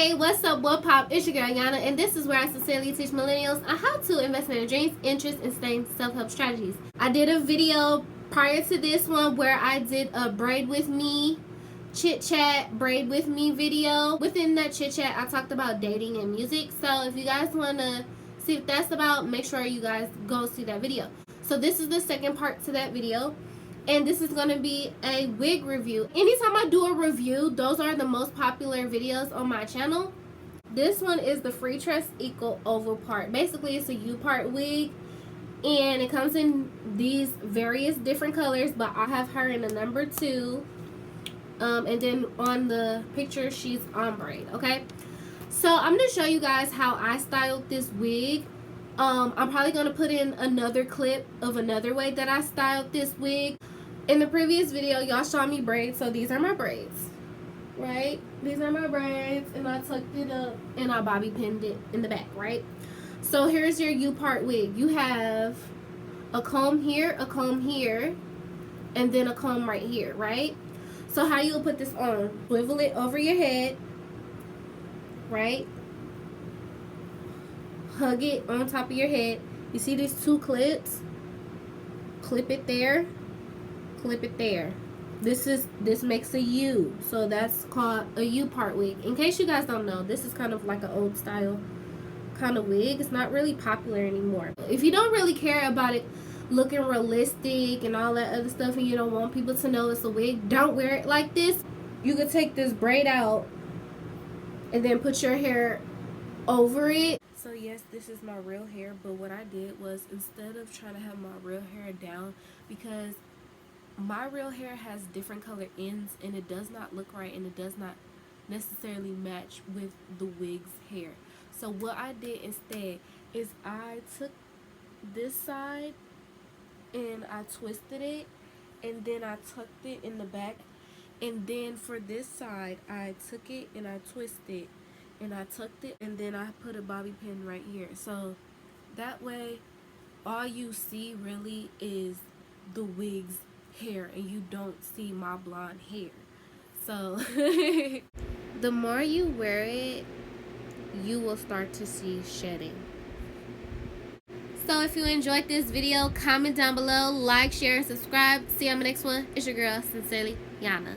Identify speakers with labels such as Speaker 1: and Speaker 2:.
Speaker 1: Hey, what's up, what pop? It's your girl Yana, and this is where I sincerely teach millennials on how to invest in their dreams, interests, and sustained self-help strategies. I did a video prior to this one where I did a braid with me, chit chat, braid with me video. Within that chit chat, I talked about dating and music. So if you guys want to see what that's about, make sure you guys go see that video. So this is the second part to that video. And this is going to be a wig review. Anytime I do a review, those are the most popular videos on my channel. This one is the FreeTress Equal Oval Part. Basically, it's a U-part wig. And it comes in these various different colors. But I have her in a number 2. And then on the picture, she's ombre. Okay? So, I'm going to show you guys how I styled this wig. I'm probably going to put in another clip of another way that I styled this wig. In the previous video, y'all saw me braid, so these are my braids, right? These are my braids, and I tucked it up, and I bobby pinned it in the back, right? So here's your U-part wig. You have a comb here, and then a comb right here, right? So how you'll put this on, swivel it over your head, right? Hug it on top of your head. You see these 2 clips? Clip it there. Clip it there. This makes a U, so that's called a U-part wig. In case you guys don't know, this is kind of like an old style kind of wig. It's not really popular anymore. If you don't really care about it looking realistic and all that other stuff, and you don't want people to know it's a wig, don't wear it like this. You could take this braid out and then put your hair over it. So yes, this is my real hair, but what I did was, instead of trying to have my real hair down, because my real hair has different color ends and it does not look right, and it does not necessarily match with the wig's hair. So what I did instead is I took this side and I twisted it, and then I tucked it in the back, and then for this side I took it and I twisted and I tucked it, and then I put a bobby pin right here. So that way all you see really is the wig's hair, and you don't see my blonde hair. So the more you wear it, you will start to see shedding. So if you enjoyed this video, comment down below, like, share, and subscribe. See you on the next one. It's your girl, sincerely, Yana.